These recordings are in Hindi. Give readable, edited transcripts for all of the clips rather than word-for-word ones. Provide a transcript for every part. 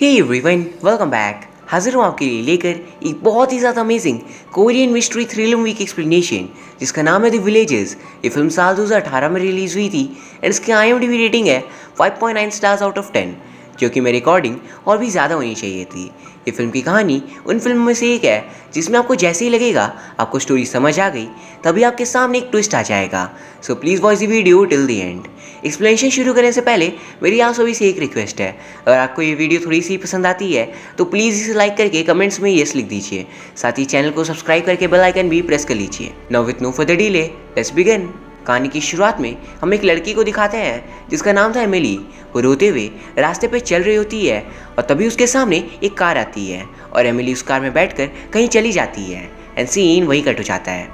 Hey everyone, welcome back. हाजिर हूँ आपके लिए लेकर एक बहुत ही ज़्यादा amazing Korean mystery thriller movie की एक्सप्लेनेशन जिसका नाम है द विलेजर्स। ये फिल्म साल 2018 में रिलीज़ हुई थी एंड इसकी IMDb रेटिंग है 5.9 स्टार्स आउट ऑफ 10, जो कि मेरे अकॉर्डिंग और भी ज़्यादा होनी चाहिए थी। ये फिल्म की कहानी उन फिल्मों में से एक है जिसमें आपको जैसे ही लगेगा आपको स्टोरी समझ आ गई तभी आपके सामने एक ट्विस्ट आ जाएगा। So please watch the video till the end. Explanation शुरू करने से पहले मेरी आप सभी से एक रिक्वेस्ट है, अगर आपको ये वीडियो थोड़ी सी पसंद आती है तो प्लीज़ इसे लाइक करके कमेंट्स में यस लिख दीजिए। साथ ही चैनल को सब्सक्राइब करके बेल आइकन भी प्रेस कर लीजिए। Now with no further delay let's begin. कहानी की शुरुआत में हम एक लड़की को दिखाते हैं जिसका नाम था एमिली। वो रोते हुए रास्ते पे चल रही होती है और तभी उसके सामने एक कार आती है और एमिली उस कार में बैठकर कहीं चली जाती है एंड सीन वही कट हो जाता है।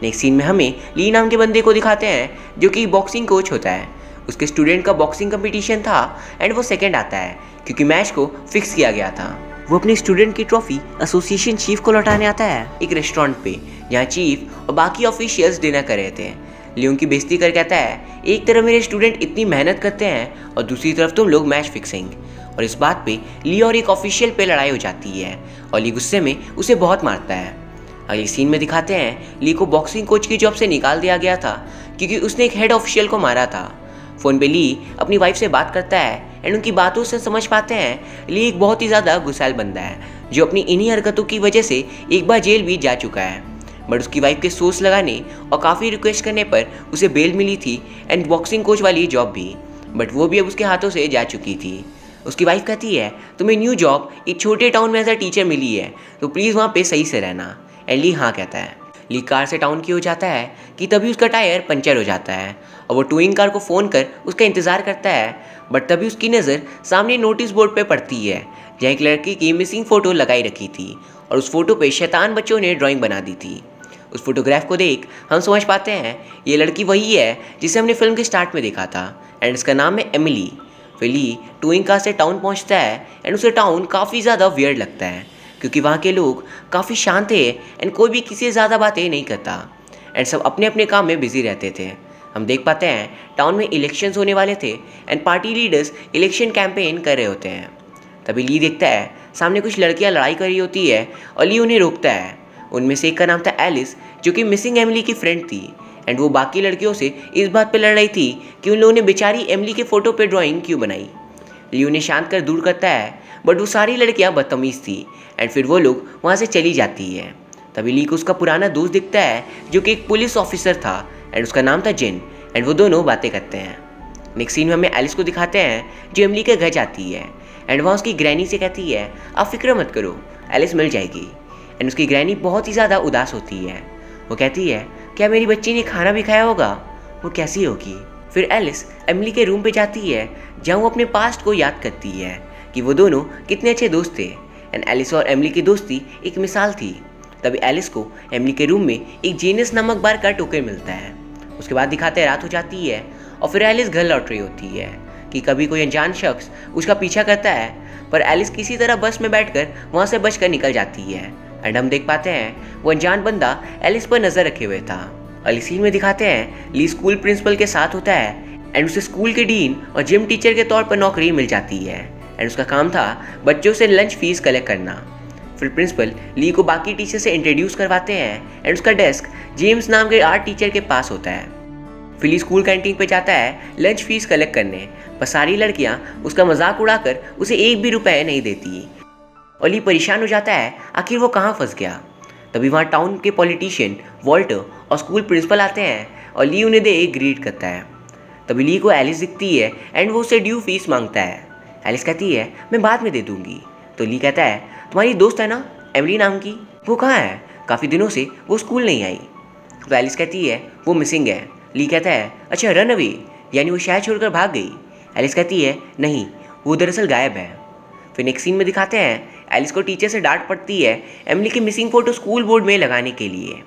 नेक्स्ट सीन में हमें ली नाम के बंदे को दिखाते हैं जो कि बॉक्सिंग कोच होता है। उसके स्टूडेंट का बॉक्सिंग कंपटीशन था एंड वो सेकंड आता है क्योंकि मैच को फिक्स किया गया था। वो अपने स्टूडेंट की ट्रॉफी एसोसिएशन चीफ को लौटाने आता है एक रेस्टोरेंट पे जहाँ चीफ और बाकी ऑफिशियल्स डिनर कर रहे थे। ली उनकी बेइज्जती कर कहता है, एक तरफ मेरे स्टूडेंट इतनी मेहनत करते हैं और दूसरी तरफ तुम लोग मैच फिक्सिंग। और इस बात पे ली और एक ऑफिशियल पे लड़ाई हो जाती है और ली गुस्से में उसे बहुत मारता है। अगले सीन में दिखाते हैं ली को बॉक्सिंग कोच की जॉब से निकाल दिया गया था क्योंकि उसने एक हेड ऑफिशियल को मारा था। फ़ोन पे ली अपनी वाइफ से बात करता है एंड उनकी बातों से समझ पाते हैं ली एक बहुत ही ज़्यादा गुस्सैल बंदा है जो अपनी इन्हीं हरकतों की वजह से एक बार जेल भी जा चुका है। बट उसकी वाइफ के सोर्स लगाने और काफ़ी रिक्वेस्ट करने पर उसे बेल मिली थी एंड बॉक्सिंग कोच वाली जॉब भी, बट वो भी अब उसके हाथों से जा चुकी थी। उसकी वाइफ कहती है, तुम्हें न्यू जॉब एक छोटे टाउन में एज अ टीचर मिली है तो प्लीज़ वहाँ पे सही से रहना। एंड ली हाँ कहता है। ली कार से टाउन की हो जाता है कि तभी उसका टायर पंचर हो जाता है और वो टोइंग कार को फ़ोन कर उसका इंतज़ार करता है। बट तभी उसकी नज़र सामने नोटिस बोर्ड पे पड़ती है जहाँ एक लड़की की मिसिंग फ़ोटो लगाई रखी थी और उस फोटो पे शैतान बच्चों ने ड्राइंग बना दी थी। उस फोटोग्राफ को देख हम समझ पाते हैं ये लड़की वही है जिसे हमने फिल्म के स्टार्ट में देखा था एंड इसका नाम है एमिली। फिर ली टोइंग कार से टाउन पहुंचता है एंड उसे टाउन काफ़ी ज़्यादा वियर्ड लगता है क्योंकि वहाँ के लोग काफ़ी शांत थे एंड कोई भी किसी से ज़्यादा बातें नहीं करता एंड सब अपने अपने काम में बिजी रहते थे। हम देख पाते हैं टाउन में इलेक्शंस होने वाले थे and party leaders election campaign कर रहे होते हैं। तभी ली देखता है सामने कुछ लड़कियाँ लड़ाई कर रही होती है और ली उन्हें रोकता है। उनमें से एक का नाम था एलिस जो कि मिसिंग एमिली की फ्रेंड थी एंड वो बाकी लड़कियों से इस बात पे लड़ रही थी कि उन लोगों ने बेचारी एमिली के फ़ोटो पे ड्राइंग क्यों बनाई। ली उन्हें शांत कर दूर करता है बट वो सारी लड़कियां बदतमीज़ थी एंड फिर वो लोग वहाँ से चली जाती है। तभी ली को उसका पुराना दोस्त दिखता है जो कि एक पुलिस ऑफिसर था एंड उसका नाम था जिन एंड वो दोनों बातें करते हैं। नेक्स्ट सीन में हमें एलिस को दिखाते हैं जो एमिली के घर जाती है एंड वहाँ उसकी ग्रैनी से कहती है, आप फिक्र मत करो, एलिस मिल जाएगी। एंड उसकी ग्रैनी बहुत ही ज़्यादा उदास होती है। वो कहती है, क्या मेरी बच्ची ने खाना भी खाया होगा, वो कैसी होगी। फिर एलिस एमिली के रूम पे जाती है जहाँ वो अपने पास्ट को याद करती है कि वो दोनों कितने अच्छे दोस्त थे एंड एलिस और एमिली की दोस्ती एक मिसाल थी। तभी एलिस को एमिली के रूम में एक जीनस नामक बार का टोकन मिलता है। उसके बाद दिखाते हैं रात हो जाती है और फिर एलिस घर लौट रही होती है कि कभी कोई अनजान शख्स उसका पीछा करता है पर एलिस किसी तरह बस में बैठकर वहाँ से बचकर निकल जाती है एंड हम देख पाते हैं वो अनजान बंदा एलिस पर नज़र रखे हुए था। अगली सीन में दिखाते हैं ली स्कूल प्रिंसिपल के साथ होता है एंड उसे स्कूल के डीन और जिम टीचर के तौर पर नौकरी मिल जाती है एंड उसका काम था बच्चों से लंच फीस कलेक्ट करना। फिर प्रिंसिपल ली को बाकी टीचर से इंट्रोड्यूस करवाते हैं एंड उसका डेस्क जेम्स नाम के आर्ट टीचर के पास होता है। फिर ली स्कूल कैंटीन पे जाता है लंच फीस कलेक्ट करने पर सारी लड़कियाँ उसका मजाक उड़ाकर उसे एक भी रुपये नहीं देती और ली परेशान हो जाता है आखिर वो कहाँ फंस गया। तभी वहाँ टाउन के पॉलिटिशियन वॉल्टर और स्कूल प्रिंसिपल आते हैं और ली उन्हें दे ग्रीट करता है। तभी ली को एलिस दिखती है एंड वो उससे ड्यू फीस मांगता है। एलिस कहती है, मैं बाद में दे दूँगी। तो ली कहता है, तुम्हारी दोस्त है ना एमिली नाम की, वो कहाँ है, काफ़ी दिनों से वो स्कूल नहीं आई। तो एलिस कहती है, वो मिसिंग है। ली कहता है, अच्छा रन अवे, यानी वो शहर छोड़कर भाग गई। एलिस कहती है, नहीं, वो दरअसल गायब है। फिर नेक्स्ट सीन में दिखाते हैं एलिस को टीचर से डांट पड़ती है एमिली की मिसिंग फ़ोटो स्कूल बोर्ड में लगाने के लिए।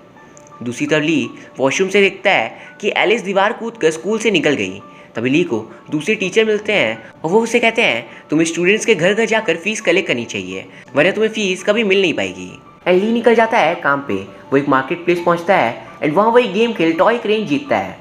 दूसरी तरफ ली वॉशरूम से देखता है कि एलिस दीवार कूद कर स्कूल से निकल गई। तभी ली को दूसरे टीचर मिलते हैं और वो उससे कहते हैं, तुम्हें स्टूडेंट्स के घर घर जाकर फीस कलेक्ट करनी चाहिए वरना तुम्हें फीस कभी मिल नहीं पाएगी। एंड ली निकल जाता है काम पे। वो एक मार्केट प्लेस पहुँचता है एंड वहाँ वो एक गेम खेल टॉय क्रेन जीतता है।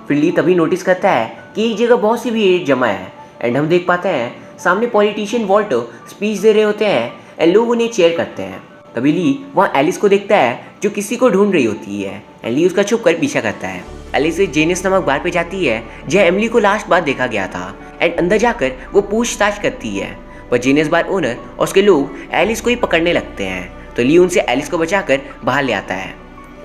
फिर ली तभी नोटिस करता है कि एक जगह बहुत सी भीड़ जमा है एंड हम देख पाते हैं सामने पॉलिटिशियन वॉल्टर स्पीच दे रहे होते हैं एंड लोग उन्हें चेयर करते हैं। तभी ली वहाँ एलिस को देखता है जो किसी को ढूंढ रही होती है एंड ली उसका छुप कर पीछा करता है। एलिस जेनिस नामक बार पे जाती है जहाँ एमिली को लास्ट बार देखा गया था एंड अंदर जाकर वो पूछताछ करती है, पर जेनिस बार ओनर और उसके लोग एलिस को ही पकड़ने लगते हैं। तो ली उनसे एलिस को बचाकर बाहर ले आता है।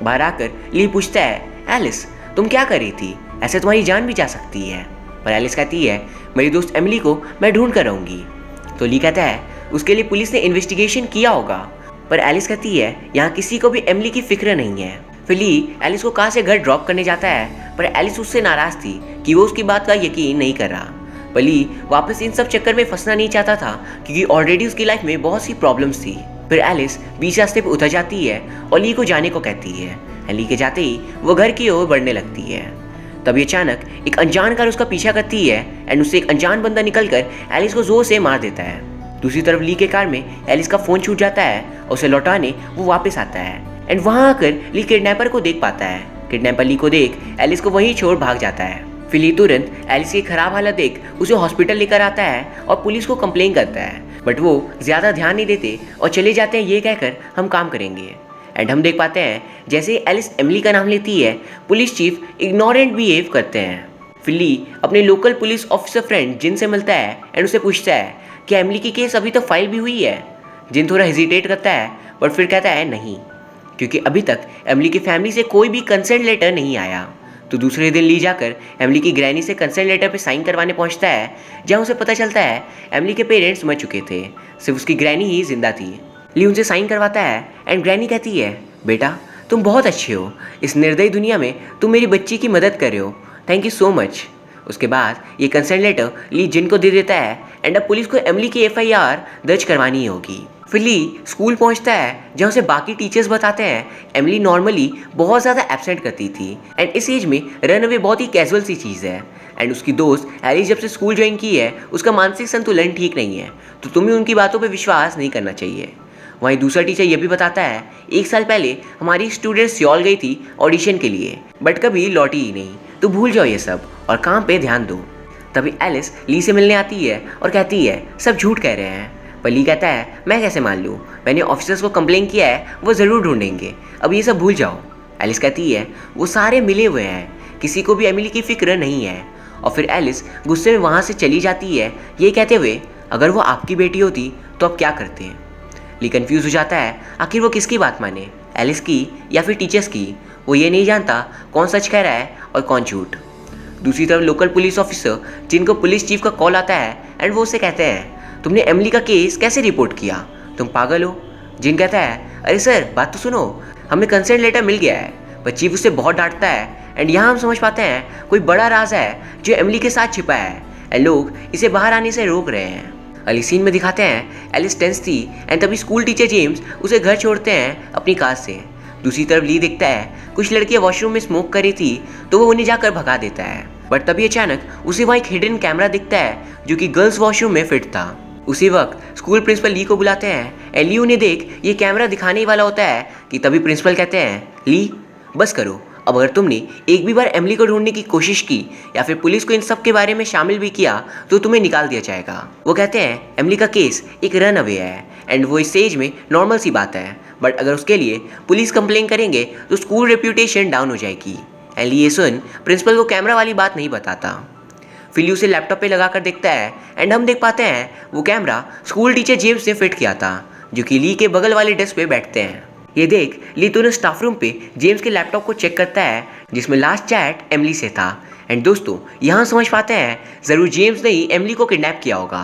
बाहर आकर ली पूछता है, एलिस तुम क्या कर रही थी, ऐसे तुम्हारी जान भी जा सकती है। पर एलिस कहती है, मेरी दोस्त एमिली को मैं ढूंढ कर रहूँगी। तो ली कहता है उसके लिए पुलिस ने इन्वेस्टिगेशन किया होगा। पर एलिस कहती है यहाँ किसी को भी एमिली की फिक्र नहीं है। फिर ली एलिस को कार से घर ड्रॉप करने जाता है, पर एलिस उससे नाराज़ थी कि वो उसकी बात का यकीन नहीं कर रहा। पर ली वापस इन सब चक्कर में फंसना नहीं चाहता था क्योंकि ऑलरेडी उसकी लाइफ में बहुत सी प्रॉब्लम्स थी। फिर एलिस बीच रास्ते पर उतर जाती है और ली को जाने को कहती है। ली के जाते ही वो घर की ओर बढ़ने लगती है। तभी अचानक एक अनजान कार उसका पीछा करती है एंड उससे एक अनजान बंदा निकलकर एलिस को जोर से मार देता है। दूसरी तरफ ली के कार में एलिस का फ़ोन छूट जाता है और उसे लौटाने वो वापस आता है एंड वहाँ आकर ली किडनैपर को देख पाता है। किडनैपर ली को देख एलिस को वहीं छोड़ भाग जाता है। फिर ली तुरंत एलिस की खराब हालत देख उसे हॉस्पिटल लेकर आता है और पुलिस को कंप्लेन करता है, बट वो ज़्यादा ध्यान नहीं देते और चले जाते हैं ये कहकर हम काम करेंगे। एंड हम देख पाते हैं जैसे ही एलिस एमिली का नाम लेती है पुलिस चीफ इग्नोरेंट बिहेव करते हैं। फिर ली अपने लोकल पुलिस ऑफिसर फ्रेंड जिन से मिलता है एंड उसे पूछता है कि एमिली की केस अभी तो फाइल भी हुई है। जिन थोड़ा हेजिटेट करता है बट फिर कहता है नहीं, क्योंकि अभी तक एमिली की फैमिली से कोई भी कंसेंट लेटर नहीं आया। तो दूसरे दिन ली जाकर एमिली की ग्रैनी से कंसेंट लेटर पे साइन करवाने पहुंचता है, जहां उसे पता चलता है एमिली के पेरेंट्स मर चुके थे, सिर्फ उसकी ग्रैनी ही जिंदा थी। ली उनसे साइन करवाता है एंड ग्रैनी कहती है, बेटा तुम बहुत अच्छे हो, इस निर्दयी दुनिया में तुम मेरी बच्ची की मदद कर रहे हो, थैंक यू सो मच। उसके बाद ये कंसेंट लेटर ली जिन को दे देता है एंड अब पुलिस को एमिली की FIR दर्ज करवानी होगी। फिर ली स्कूल पहुंचता है जहां उसे बाकी टीचर्स बताते हैं एमिली नॉर्मली बहुत ज़्यादा एब्सेंट करती थी एंड इस एज में रन अवे बहुत ही कैजुअल सी चीज़ है एंड उसकी दोस्त एलिस जब से स्कूल ज्वाइन की है उसका मानसिक संतुलन ठीक नहीं है, तो तुम्हें उनकी बातों पर विश्वास नहीं करना चाहिए। वहीं दूसरा टीचर ये भी बताता है 1 साल पहले हमारी स्टूडेंट सियोल गई थी ऑडिशन के लिए बट कभी लौटी ही नहीं, तो भूल जाओ ये सब और काम पे ध्यान दो। तभी एलिस ली से मिलने आती है और कहती है सब झूठ कह रहे हैं। पर ली कहता है मैं कैसे मान लूँ, मैंने ऑफिसर्स को कंप्लेन किया है, वो ज़रूर ढूंढेंगे, अब ये सब भूल जाओ। एलिस कहती है वो सारे मिले हुए हैं, किसी को भी एमिली की फिक्र नहीं है। और फिर एलिस गुस्से में वहाँ से चली जाती है ये कहते हुए अगर वो आपकी बेटी होती तो आप क्या करते हैं। ली कंफ्यूज हो जाता है आखिर वो किसकी बात माने, एलिस की या फिर टीचर्स की। वो ये नहीं जानता कौन सच कह रहा है और कौन झूठ। दूसरी तरफ लोकल पुलिस ऑफिसर जिनको पुलिस चीफ का कॉल आता है एंड वो उससे कहते हैं तुमने एमिली का केस कैसे रिपोर्ट किया, तुम पागल हो। जिन कहता है अरे सर बात तो सुनो, हमें कंसेंट लेटर मिल गया है। पर चीफ उससे बहुत डांटता है एंड यहाँ हम समझ पाते हैं कोई बड़ा राज है जो एमिली के साथ छिपा है एंड लोग इसे बाहर आने से रोक रहे हैं। अगली सीन में दिखाते हैं एलिस टेंस थी एंड तभी स्कूल टीचर जेम्स उसे घर छोड़ते हैं अपनी कार से। दूसरी तरफ ली दिखता है कुछ लड़कियां वॉशरूम में स्मोक कर रही थी तो वो उन्हें जाकर भगा देता है, बट तभी अचानक उसे वहाँ एक हिडन कैमरा दिखता है जो कि गर्ल्स वॉशरूम में फिट था। उसी वक्त स्कूल प्रिंसिपल ली को बुलाते हैं एंड ली उन्हें देख ये कैमरा दिखाने ही वाला होता है कि तभी प्रिंसिपल कहते हैं ली बस करो, अब अगर तुमने एक भी बार एमिली को ढूंढने की कोशिश की या फिर पुलिस को इन सब के बारे में शामिल भी किया तो तुम्हें निकाल दिया जाएगा। वो कहते हैं एमिली का केस एक रन अवे है एंड वो इस स्टेज में नॉर्मल सी बात है, बट अगर उसके लिए पुलिस कंप्लेन करेंगे तो स्कूल रेप्यूटेशन डाउन हो जाएगी। एंड ये सुन प्रिंसिपल को कैमरा वाली बात नहीं बताता। फिर उसे लैपटॉप पे लगा कर देखता है एंड हम देख पाते हैं वो कैमरा स्कूल टीचर जेम्स ने फिट किया था जो कि ली के बगल वाले डेस्क पे बैठते हैं। ये देख ली तुरंत स्टाफ रूम पे जेम्स के लैपटॉप को चेक करता है जिसमें लास्ट चैट एमिली से था। एंड दोस्तों यहाँ समझ पाते हैं ज़रूर जेम्स ने ही एमिली को किडनैप किया होगा।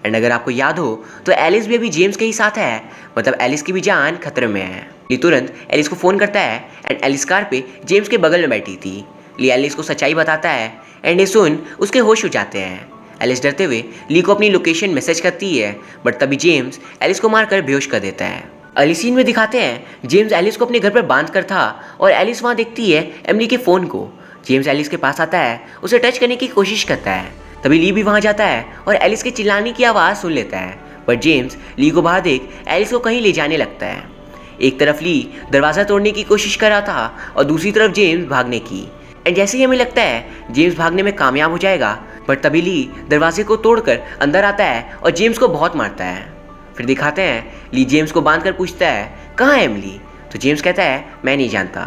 एंड अगर आपको याद हो तो एलिस भी अभी जेम्स के ही साथ है, मतलब एलिस की भी जान खतरे में है। ली तुरंत एलिस को फ़ोन करता है एंड एलिस कार पे जेम्स के बगल में बैठी थी। ली एलिस को सच्चाई बताता है एंड ये सुन उसके होश हो जाते हैं। एलिस डरते हुए ली को अपनी लोकेशन मैसेज करती है, बट तभी जेम्स एलिस को मारकर बेहोश कर देता है। अगली सीन में दिखाते हैं जेम्स एलिस को अपने घर पर बांध कर था और एलिस वहाँ देखती है एमिली के फ़ोन को। जेम्स एलिस के पास आता है, उसे टच करने की कोशिश करता है। तभी ली भी वहाँ जाता है और एलिस के चिल्लाने की आवाज़ सुन लेता है, पर जेम्स ली को बाहर देख एलिस को कहीं ले जाने लगता है। एक तरफ ली दरवाज़ा तोड़ने की कोशिश कर रहा था और दूसरी तरफ जेम्स भागने की। एंड जैसे ही हमें लगता है जेम्स भागने में कामयाब हो जाएगा बट तभी ली दरवाजे को तोड़कर अंदर आता है और जेम्स को बहुत मारता है। फिर दिखाते हैं ली जेम्स को बांध कर पूछता है कहाँ है एमिली। तो जेम्स कहता है मैं नहीं जानता।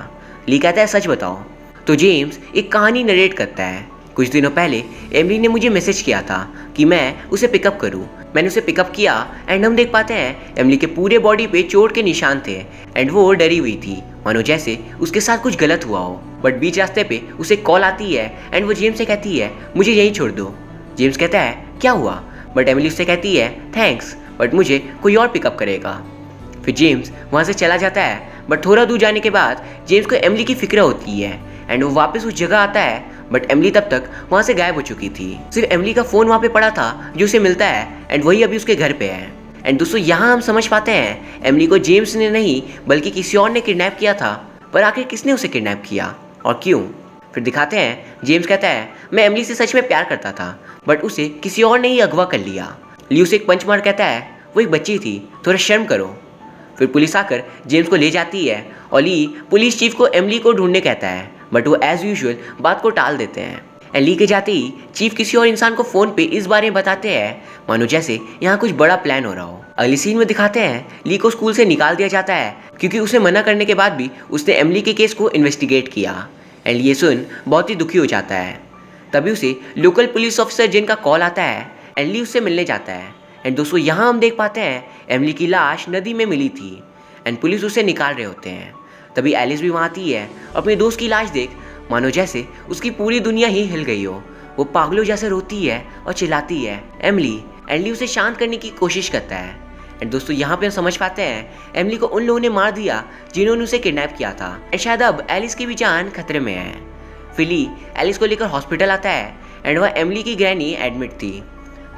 ली कहता है सच बताओ। तो जेम्स एक कहानी नरेट करता है। कुछ दिनों पहले एमिली ने मुझे मैसेज किया था कि मैं उसे पिकअप करूं। मैंने उसे पिकअप किया एंड हम देख पाते हैं एमिली के पूरे बॉडी पे चोट के निशान थे एंड वो डरी हुई थी, मानो जैसे उसके साथ कुछ गलत हुआ हो। बट बीच रास्ते पे उसे कॉल आती है एंड वो जेम्स से कहती है मुझे यहीं छोड़ दो। जेम्स कहता है क्या हुआ, बट एमिली उससे कहती है थैंक्स बट मुझे कोई और पिकअप करेगा। फिर जेम्स वहाँ से चला जाता है। बट थोड़ा दूर जाने के बाद जेम्स को एमिली की फिक्र होती है एंड वो वापस उस जगह आता है। बट एमिली तब तक वहाँ से गायब हो चुकी थी। सिर्फ एमिली का फ़ोन वहाँ पे पड़ा था जो उसे मिलता है एंड वही अभी उसके घर पे है। एंड दोस्तों यहाँ हम समझ पाते हैं एमिली को जेम्स ने नहीं बल्कि किसी और ने किडनैप किया था। पर आखिर किसने उसे किडनैप किया और क्यों? फिर दिखाते हैं जेम्स कहता है मैं एमिली से सच में प्यार करता था बट उसे किसी और ने ही अगवा कर लिया। ली उसे एक पंच मार कहता है वो एक बच्ची थी, थोड़ा शर्म करो। फिर पुलिस आकर जेम्स को ले जाती है और ली पुलिस चीफ को एमिली को ढूंढने कहता है बट वो एज यूजुअल बात को टाल देते हैं। एंड ली के जाते ही चीफ किसी और इंसान को फ़ोन पे इस बारे में बताते हैं मानो जैसे यहाँ कुछ बड़ा प्लान हो रहा हो। अगली सीन में दिखाते हैं ली को स्कूल से निकाल दिया जाता है क्योंकि उसे मना करने के बाद भी उसने एमिली के केस को इन्वेस्टिगेट किया। एंड ये सुन बहुत ही दुखी हो जाता है। तभी उसे लोकल पुलिस ऑफिसर जिन का कॉल आता है एंड ली उससे मिलने जाता है। एंड दोस्तों यहाँ हम देख पाते हैं एमिली की लाश नदी में मिली थी एंड पुलिस उसे निकाल रहे होते हैं। तभी एलिस भी वहाँ आती है और अपनी दोस्त की लाश देख मानो जैसे उसकी पूरी दुनिया ही हिल गई हो। वो पागलों जैसे रोती है और चिल्लाती है एमिली। एंड ली उसे शांत करने की कोशिश करता है। एंड दोस्तों यहाँ पे हम समझ पाते हैं एमिली को उन लोगों ने मार दिया जिन्होंने उसे किडनैप किया था एंड शायद अब एलिस की भी जान खतरे में है। फिली एलिस को लेकर हॉस्पिटल आता है एंड वह एमिली की ग्रैनी एडमिट थी।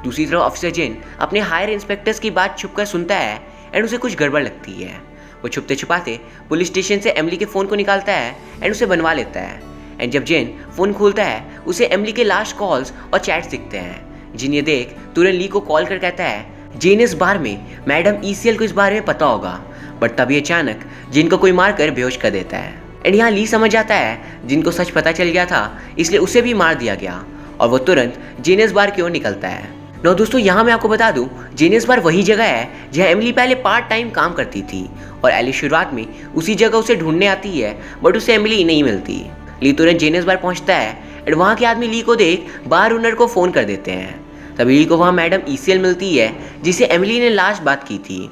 दूसरी तरफ ऑफिसर जिन अपने हायर इंस्पेक्टर्स की बात छुपकर सुनता है एंड उसे कुछ गड़बड़ लगती है। वो छुपते छुपाते पुलिस स्टेशन से एमिली के फ़ोन को निकालता है एंड उसे बनवा लेता है। एंड जब जिन फ़ोन खोलता है उसे एमिली के लास्ट कॉल्स और चैट्स दिखते हैं। जिन ये देख तुरंत ली को कॉल कर कहता है जिन इस बार में मैडम ईसीएल को इस बारे में पता होगा। बट तभी अचानक जिन को कोई मारकर बेहोश कर देता है। एंड यहाँ ली समझ जाता है जिनको सच पता चल गया था इसलिए उसे भी मार दिया गया और वो तुरंत जीनियस बार की ओर निकलता है। नो दोस्तों यहाँ मैं आपको बता दूँ जीनियस बार वही जगह है जहाँ एमिली पहले पार्ट टाइम काम करती थी और एलिस शुरुआत में उसी जगह उसे ढूंढने आती है बट उसे एमिली नहीं मिलती। ली तुरंत जीनियस बार पहुँचता है एंड वहाँ के आदमी ली को देख बार ओनर को फ़ोन कर देते हैं। तभी ली को वहाँ मैडम ईसीएल मिलती है जिसे एमिली ने लास्ट बात की थी।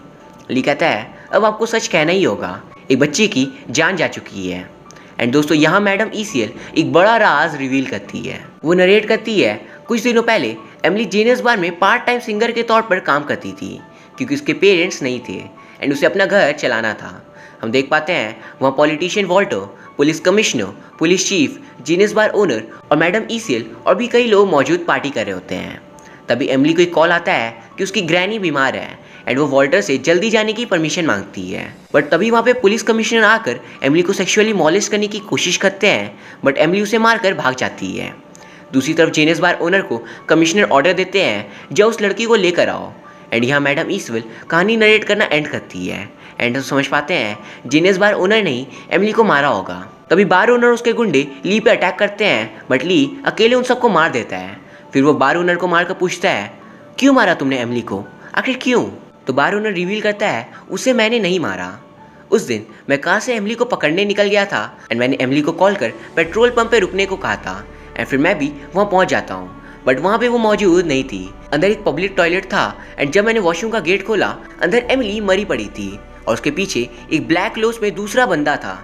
ली कहता है अब आपको सच कहना ही होगा, एक बच्चे की जान जा चुकी है। एंड दोस्तों यहाँ मैडम ईसीएल एक बड़ा राज रिवील करती है। वो नरेट करती है कुछ दिनों पहले एमिली जीनियस बार में पार्ट टाइम सिंगर के तौर पर काम करती थी क्योंकि उसके पेरेंट्स नहीं थे एंड उसे अपना घर चलाना था। हम देख पाते हैं वहाँ politician Walter, police commissioner, police chief, genius bar owner और मैडम ईसीएल और भी कई लोग मौजूद पार्टी कर रहे होते हैं। तभी एमिली को एक कॉल आता है कि उसकी ग्रैनी बीमार है एंड वो वॉल्टर से जल्दी जाने की परमिशन मांगती है। बट तभी वहाँ पे पुलिस कमिश्नर आकर एमिली को सेक्सुअली मॉलेस्ट करने की कोशिश करते हैं बट एमिली उसे मारकर भाग जाती है। दूसरी तरफ जीनियस बार ओनर को कमिश्नर ऑर्डर देते हैं जो उस लड़की को लेकर आओ। एंड यहाँ मैडम ईसीएल कहानी नरेट करना एंड करती है एंड हम समझ पाते हैं जीनियस बार ओनर ने ही एमिली को मारा होगा। तभी बार ओनर उसके गुंडे ली पे अटैक करते हैं बट ली अकेले उन सबको मार देता है। फिर वो बार ओनर को मारकर पूछता है क्यों मारा तुमने एमिली को, आखिर क्यों? तो बार ओनर रिवील करता है उसे मैंने नहीं मारा। उस दिन मैं कार से एमिली को पकड़ने निकल गया था एंड मैंने एमिली को कॉल कर पेट्रोल पंप पे रुकने को कहा था एंड फिर मैं भी वहाँ पहुँच जाता हूँ बट वहाँ पे वो मौजूद नहीं थी। अंदर एक पब्लिक टॉयलेट था एंड जब मैंने वॉशरूम का गेट खोला अंदर एमिली मरी पड़ी थी और उसके पीछे एक ब्लैक क्लोथ में दूसरा बंदा था।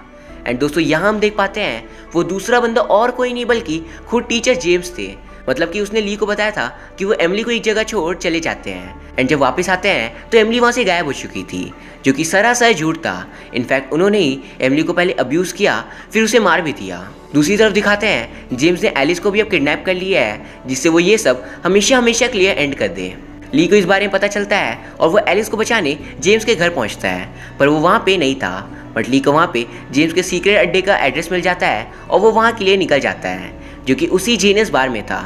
एंड दोस्तों यहाँ हम देख पाते हैं वो दूसरा बंदा और कोई नहीं बल्कि खुद टीचर जेम्स थे। मतलब कि उसने ली को बताया था कि वो एमिली को एक जगह छोड़ चले जाते हैं एंड जब वापस आते हैं तो एमिली वहाँ से गायब हो चुकी थी जो कि सरासर झूठ था। इनफैक्ट उन्होंने ही एमिली को पहले अब्यूज़ किया फिर उसे मार भी दिया। दूसरी तरफ दिखाते हैं जेम्स ने एलिस को भी अब किडनैप कर लिया है जिससे वो ये सब हमेशा हमेशा के लिए एंड कर दे। ली को इस बारे में पता चलता है और वो एलिस को बचाने जेम्स के घर पहुंचता है पर वो वहाँ पे नहीं था। बट ली को वहाँ पे जेम्स के सीक्रेट अड्डे का एड्रेस मिल जाता है और वो वहाँ के लिए निकल जाता है जो कि उसी जीनियस बार में था।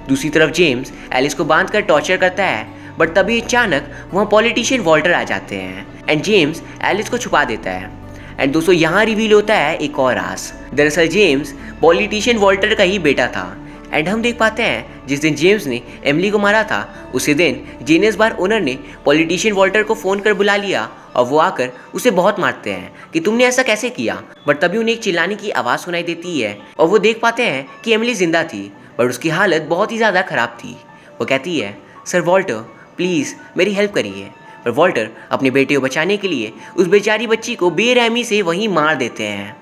दूसरी तरफ जेम्स एलिस को बांध कर टॉर्चर करता है बट तभी अचानक वहाँ पॉलिटिशियन वॉल्टर आ जाते हैं एंड जेम्स एलिस को छुपा देता है। एंड दोस्तों यहाँ रिवील होता है एक और राज। दरअसल जेम्स पॉलिटिशियन वॉल्टर का ही बेटा था एंड हम देख पाते हैं जिस दिन जेम्स ने एमिली को मारा था उसी दिन जीनियस बार ओनर ने पॉलिटिशियन वॉल्टर को फ़ोन कर बुला लिया और वो आकर उसे बहुत मारते हैं कि तुमने ऐसा कैसे किया। बट तभी उन्हें एक चिल्लाने की आवाज़ सुनाई देती है और वो देख पाते हैं कि एमिली जिंदा थी बट उसकी हालत बहुत ही ज़्यादा ख़राब थी। वो कहती है, सर वॉल्टर प्लीज़ मेरी हेल्प करिए। पर वॉल्टर अपने बेटे को बचाने के लिए उस बेचारी बच्ची को बेरहमी से वहीं मार देते हैं।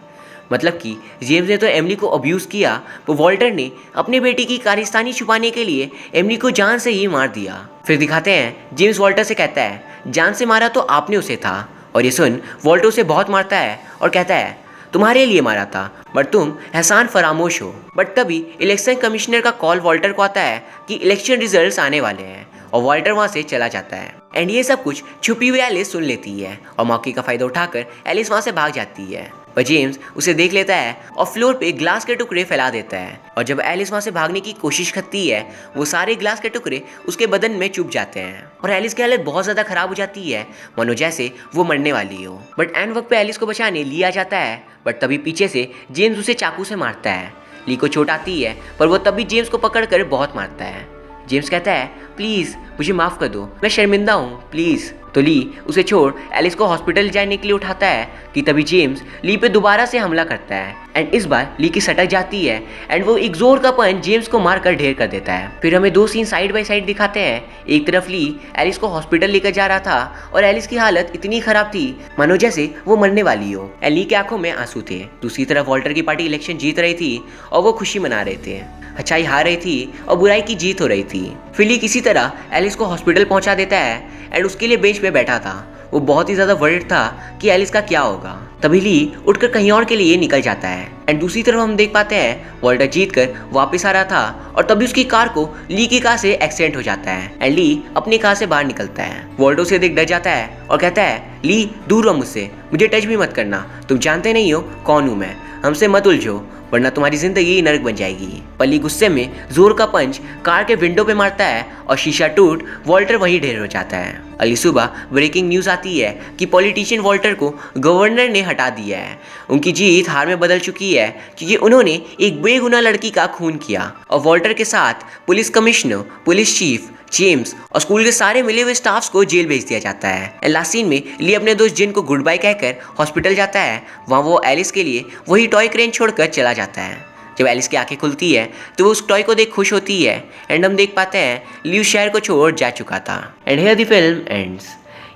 मतलब कि जेम्स ने तो एमिली को अब्यूज़ किया, तो वॉल्टर ने अपने बेटे की कारस्तानी छुपाने के लिए एमिली को जान से ही मार दिया। फिर दिखाते हैं जेम्स वॉल्टर से कहता है, जान से मारा तो आपने उसे था। और ये सुन वॉल्टर उसे बहुत मारता है और कहता है, तुम्हारे लिए मारा था बट तुम एहसान फरामोश हो। बट तभी इलेक्शन कमिश्नर का कॉल वॉल्टर को आता है कि इलेक्शन रिजल्ट्स आने वाले हैं और वॉल्टर वहाँ से चला जाता है। एंड ये सब कुछ छुपी हुई एलिस सुन लेती है और मौके का फ़ायदा उठाकर एलिस वहाँ से भाग जाती है। पर जेम्स उसे देख लेता है और फ्लोर पे ग्लास के टुकड़े फैला देता है और जब एलिस वहाँ से भागने की कोशिश करती है वो सारे ग्लास के टुकड़े उसके बदन में चुभ जाते हैं और एलिस की हालत बहुत ज़्यादा ख़राब हो जाती है, मानो जैसे वो मरने वाली हो। बट एंड वक्त पे एलिस को बचाने ली आ जाता है बट तभी पीछे से जेम्स उसे चाकू से मारता है। ली को चोट आती है पर वो तभी जेम्स को पकड़ कर बहुत मारता है। जेम्स कहता है, प्लीज़ मुझे माफ़ कर दो, मैं शर्मिंदा हूँ प्लीज़। तो ली उसे छोड़ एलिस को हॉस्पिटल जाने के लिए उठाता है कि तभी जेम्स ली पे दोबारा से हमला करता है एंड इस बार ली की सटक जाती है एंड वो एक जोर का पंच जेम्स को मार कर ढेर कर देता है। फिर हमें दो सीन साइड बाय साइड दिखाते हैं। एक तरफ ली एलिस को हॉस्पिटल लेकर जा रहा था और एलिस की हालत इतनी खराब थी मानो जैसे वो मरने वाली हो एंड ली की आंखों में आंसू थे। दूसरी तरफ वॉल्टर की पार्टी इलेक्शन जीत रही थी और वो खुशी मना रहे थे। अच्छाई हार रही थी और बुराई की जीत हो रही थी। फिर ली किसी तरह एलिस को हॉस्पिटल पहुंचा देता है एंड उसके लिए बेंच पे बैठा था। वो बहुत ही ज़्यादा वर्रिड था कि एलिस का क्या होगा। तभी ली उठकर कहीं और के लिए निकल जाता है एंड दूसरी तरफ हम देख पाते हैं वॉल्टर जीत कर वापस आ रहा था और तभी उसकी कार को ली की कार से एक्सीडेंट हो जाता है एंड ली अपनी कार से बाहर निकलता है। वॉल्टर उसे देख डर जाता है और कहता है, ली दूर रहो मुझसे, मुझे टच भी मत करना, तुम जानते नहीं हो कौन हूँ मैं, हमसे मत उलझो वरना तुम्हारी जिंदगी नरक बन जाएगी। पली गुस्से में जोर का पंच कार के विंडो पे मारता है और शीशा टूट वॉल्टर वहीं ढेर हो जाता है। अगली सुबह ब्रेकिंग न्यूज़ आती है कि पॉलिटिशियन वॉल्टर को गवर्नर ने हटा दिया है। उनकी जीत हार में बदल चुकी है क्योंकि उन्होंने एक बेगुनाह लड़की का खून किया और वॉल्टर के साथ police commissioner, police chief, James और स्कूल के सारे मिले हुए स्टाफ्स को जेल भेज दिया जाता है। लास्ट सीन में ली अपने दोस्त जिन को गुड बाय कहकर हॉस्पिटल जाता है। वहाँ वो एलिस के लिए वही टॉय क्रेन छोड़कर चला जाता है। जब एलिस की आंखें खुलती है तो वो उस टॉय को देख खुश होती है एंड हम देख पाते हैं ली उस शहर को छोड़ जा चुका था। And here the film ends.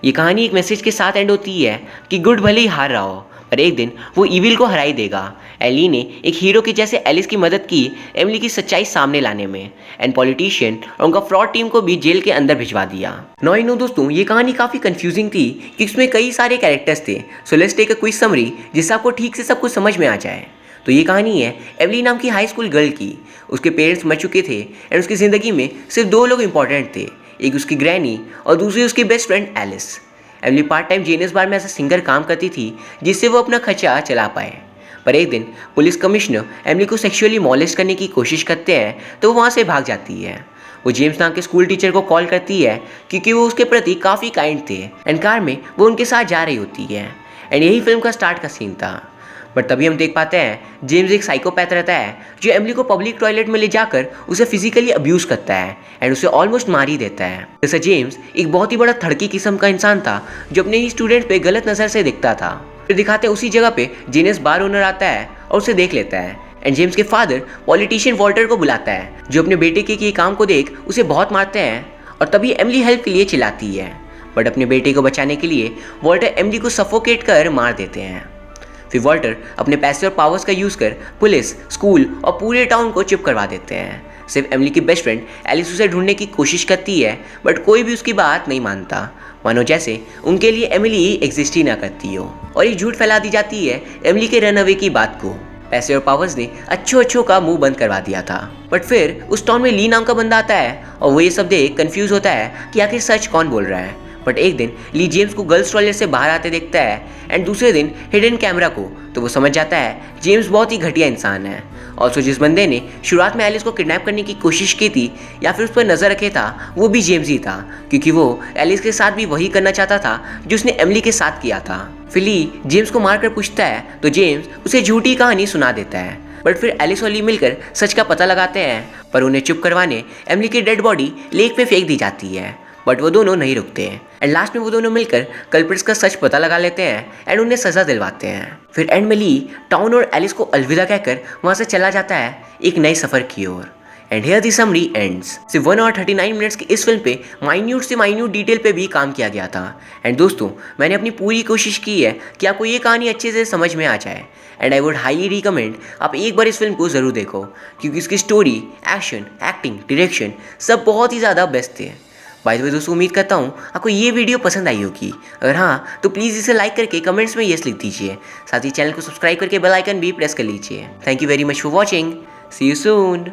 ये कहानी एक मैसेज के साथ एंड होती है कि गुड भले ही हार रहा हो पर एक दिन वो इविल को हरा ही देगा। एली ने एक हीरो की जैसे एलिस की मदद की एमिली की सच्चाई सामने लाने में एंड पॉलिटिशियन और उनका फ्रॉड टीम को भी जेल के अंदर भिजवा दिया। नो दोस्तों ये कहानी काफ़ी कंफ्यूजिंग थी क्योंकि इसमें कई सारे कैरेक्टर्स थे। So let's take a quick summary जिससे आपको ठीक से सब कुछ समझ में आ जाए। तो ये कहानी है एवली नाम की हाई स्कूल गर्ल की। उसके पेरेंट्स मर चुके थे एंड उसकी ज़िंदगी में सिर्फ दो लोग इंपॉर्टेंट थे, एक उसकी ग्रैनी और दूसरी उसकी best friend Alice. Emily part time genius bar में ऐसा सिंगर काम करती थी जिससे वो अपना खर्चा चला पाए। पर एक दिन पुलिस कमिश्नर एमिली को सेक्सुअली मॉलेस्ट करने की कोशिश करते हैं तो वो वहाँ से भाग जाती है। वो जेम्स नाम के स्कूल टीचर को कॉल करती है क्योंकि वो उसके प्रति काफ़ी काइंड थे एंड कार में वो उनके साथ जा रही होती है एंड यही फिल्म का स्टार्ट का सीन था। बट तभी हम देख पाते हैं जेम्स एक साइकोपैथ रहता है जो एमिली को पब्लिक टॉयलेट में ले जाकर उसे फिजिकली अब्यूज़ करता है एंड उसे ऑलमोस्ट मार ही देता है। जैसे जेम्स एक बहुत ही बड़ा थड़की किस्म का इंसान था जो अपने ही स्टूडेंट पे गलत नज़र से देखता था। फिर दिखाते हैं उसी जगह पे जेनियस बार ओनर आता है और उसे देख लेता है एंड जेम्स के फादर पॉलिटिशियन वॉल्टर को बुलाता है जो अपने बेटे के किए काम को देख उसे बहुत मारते हैं और तभी एमिली हेल्प के लिए चिल्लाती है। बट अपने बेटे को बचाने के लिए वॉल्टर एमिली को सफोकेट कर मार देते हैं। फिर वॉल्टर अपने पैसे और पावर्स का यूज़ कर पुलिस, स्कूल और पूरे टाउन को चुप करवा देते हैं। सिर्फ एमिली की बेस्ट फ्रेंड एलिस उसे ढूंढने की कोशिश करती है बट कोई भी उसकी बात नहीं मानता, मानो जैसे उनके लिए एमिली एग्जिस्ट ही ना करती हो। और ये झूठ फैला दी जाती है एमिली के रन अवे की बात को। पैसे और पावर्स ने अच्छों का मुंह बंद करवा दिया था। बट फिर उस टाउन में ली नाम का बंदा आता है और वो ये सब देख कंफ्यूज होता है कि आखिर सच कौन बोल रहा है। बट एक दिन ली जेम्स को गर्ल्स टॉयलेट से बाहर आते देखता है एंड दूसरे दिन हिडन कैमरा को, तो वो समझ जाता है जेम्स बहुत ही घटिया इंसान है। और जिस बंदे ने शुरुआत में एलिस को किडनैप करने की कोशिश की थी या फिर उस पर नज़र रखे था वो भी जेम्स ही था क्योंकि वो एलिस के साथ भी वही करना चाहता था जो उसने एमिली के साथ किया था। फिर ली जेम्स को मारकर पूछता है तो जेम्स उसे झूठी कहानी सुना देता है। बट फिर एलिस और ली मिलकर सच का पता लगाते हैं, पर उन्हें चुप करवाने एमिली की डेड बॉडी लेक में फेंक दी जाती है। बट वो दोनों नहीं रुकते हैं एंड लास्ट में वो दोनों मिलकर कल्प्रिट्स का सच पता लगा लेते हैं एंड उन्हें सजा दिलवाते हैं। फिर एंड में ली टाउन और एलिस को अलविदा कहकर वहाँ से चला जाता है एक नए सफ़र की ओर। And here the summary ends. सिर्फ 1 और 39 मिनट्स की इस फिल्म पे माइन्यूट से माइन्यूट डिटेल पे भी काम किया गया था। एंड दोस्तों, मैंने अपनी पूरी कोशिश की है कि आपको ये कहानी अच्छे से समझ में आ जाए and I would highly recommend आप एक बार इस फिल्म को ज़रूर देखो, क्योंकि इसकी स्टोरी, एक्शन, एक्टिंग, डायरेक्शन सब बहुत ही ज़्यादा बेस्ट थे। बाय द वे दोस्तों, उम्मीद करता हूँ आपको ये वीडियो पसंद आई होगी। अगर हाँ तो प्लीज़ इसे लाइक करके कमेंट्स में यस लिख दीजिए। साथ ही चैनल को सब्सक्राइब करके बेल आइकन भी प्रेस कर लीजिए। Thank you very much for watching. See you soon.